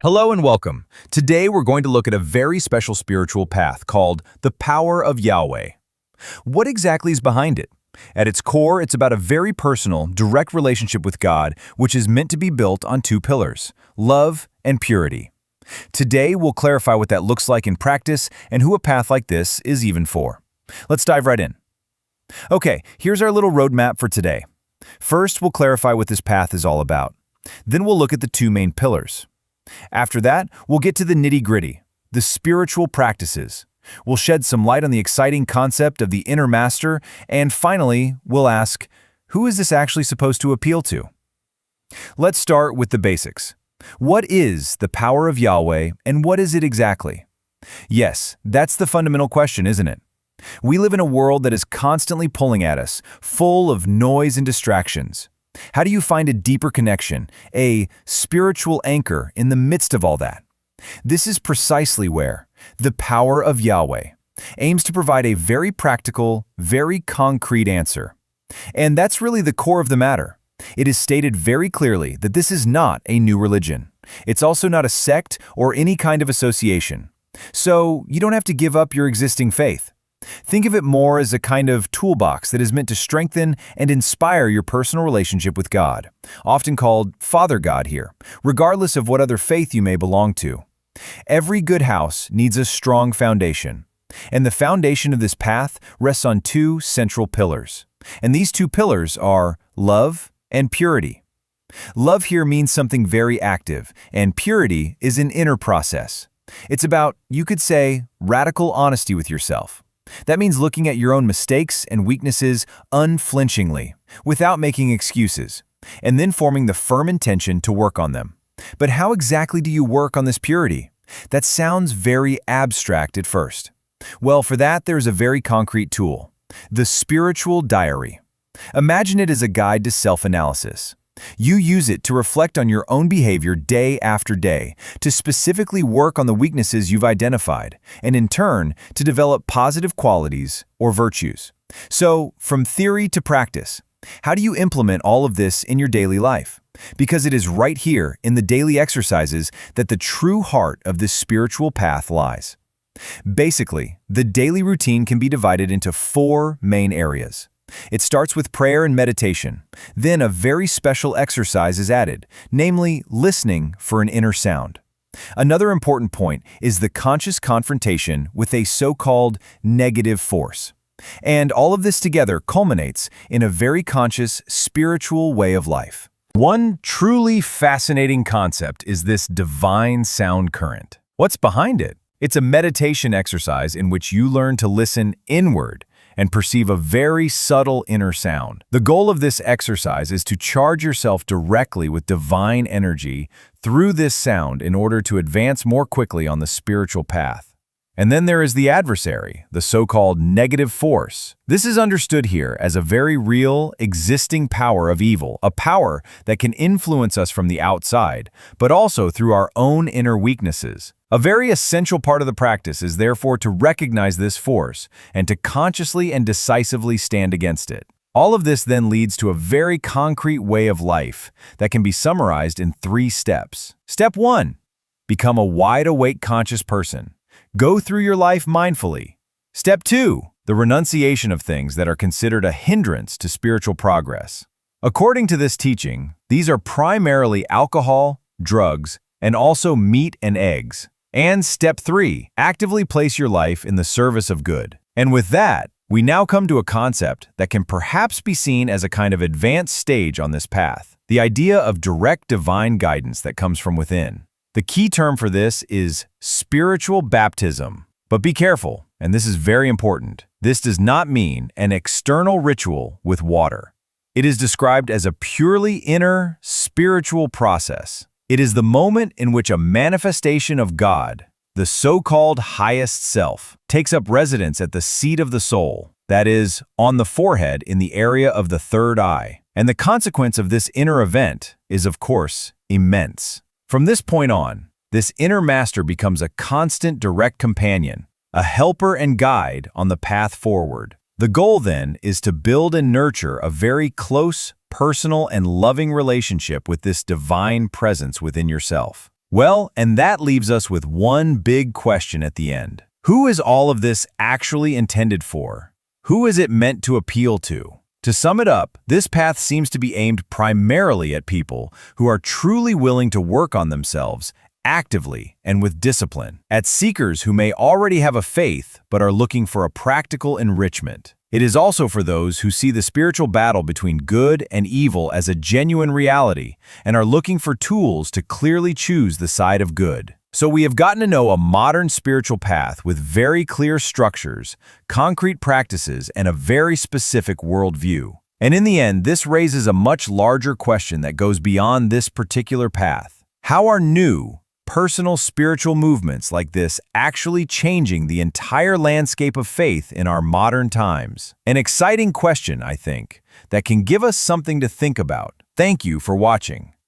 Hello and welcome. Today we're going to look at a very special spiritual path called the power of Yahweh. What exactly is behind it? At its core, it's about a very personal, direct relationship with God, which is meant to be built on two pillars: love and purity. Today we'll clarify what that looks like in practice and who a path like this is even for. Let's dive right in. Okay, here's our little roadmap for today. First, we'll clarify what this path is all about. Then we'll look at the two main pillars. After that, we'll get to the nitty-gritty, the spiritual practices. We'll shed some light on the exciting concept of the inner master, and finally, we'll ask, who is this actually supposed to appeal to? Let's start with the basics. What is the power of Yahweh, and what is it exactly? Yes, that's the fundamental question, isn't it? We live in a world that is constantly pulling at us, full of noise and distractions. How do you find a deeper connection, a spiritual anchor in the midst of all that? This is precisely where the power of Yahweh aims to provide a very practical, very concrete answer. And that's really the core of the matter. It is stated very clearly that this is not a new religion. It's also not a sect or any kind of association. So you don't have to give up your existing faith. Think of it more as a kind of toolbox that is meant to strengthen and inspire your personal relationship with God, often called Father God here, regardless of what other faith you may belong to. Every good house needs a strong foundation, and the foundation of this path rests on two central pillars. And these two pillars are love and purity. Love here means something very active, and purity is an inner process. It's about, you could say, radical honesty with yourself. That means looking at your own mistakes and weaknesses unflinchingly, without making excuses, and then forming the firm intention to work on them. But how exactly do you work on this purity? That sounds very abstract at first. Well, for that, there's a very concrete tool: the spiritual diary. Imagine it as a guide to self-analysis. You use it to reflect on your own behavior day after day, to specifically work on the weaknesses you've identified, and in turn, to develop positive qualities or virtues. So, from theory to practice, how do you implement all of this in your daily life? Because it is right here in the daily exercises that the true heart of this spiritual path lies. Basically, the daily routine can be divided into four main areas. It starts with prayer and meditation. Then a very special exercise is added, namely listening for an inner sound. Another important point is the conscious confrontation with a so-called negative force. And all of this together culminates in a very conscious spiritual way of life. One truly fascinating concept is this divine sound current. What's behind it? It's a meditation exercise in which you learn to listen inward and perceive a very subtle inner sound. The goal of this exercise is to charge yourself directly with divine energy through this sound in order to advance more quickly on the spiritual path. And then there is the adversary, the so-called negative force. This is understood here as a very real, existing power of evil, a power that can influence us from the outside, but also through our own inner weaknesses. A very essential part of the practice is therefore to recognize this force and to consciously and decisively stand against it. All of this then leads to a very concrete way of life that can be summarized in 3 steps. Step 1. Become a wide-awake conscious person. Go through your life mindfully. Step 2. The renunciation of things that are considered a hindrance to spiritual progress. According to this teaching, these are primarily alcohol, drugs, and also meat and eggs. And step 3, actively place your life in the service of good. And with that, we now come to a concept that can perhaps be seen as a kind of advanced stage on this path: the idea of direct divine guidance that comes from within. The key term for this is spiritual baptism. But be careful, and this is very important. This does not mean an external ritual with water. It is described as a purely inner, spiritual process. It is the moment in which a manifestation of God, the so-called highest self, takes up residence at the seat of the soul, that is, on the forehead in the area of the third eye. And the consequence of this inner event is, of course, immense. From this point on, this inner master becomes a constant direct companion, a helper and guide on the path forward. The goal, then, is to build and nurture a very close, personal, and loving relationship with this divine presence within yourself. Well, and that leaves us with one big question at the end. Who is all of this actually intended for? Who is it meant to appeal to? To sum it up, this path seems to be aimed primarily at people who are truly willing to work on themselves actively and with discipline, at seekers who may already have a faith but are looking for a practical enrichment. It is also for those who see the spiritual battle between good and evil as a genuine reality and are looking for tools to clearly choose the side of good. So we have gotten to know a modern spiritual path with very clear structures, concrete practices, and a very specific worldview. And in the end, this raises a much larger question that goes beyond this particular path. How are new, personal spiritual movements like this actually changing the entire landscape of faith in our modern times? An exciting question, I think, that can give us something to think about. Thank you for watching.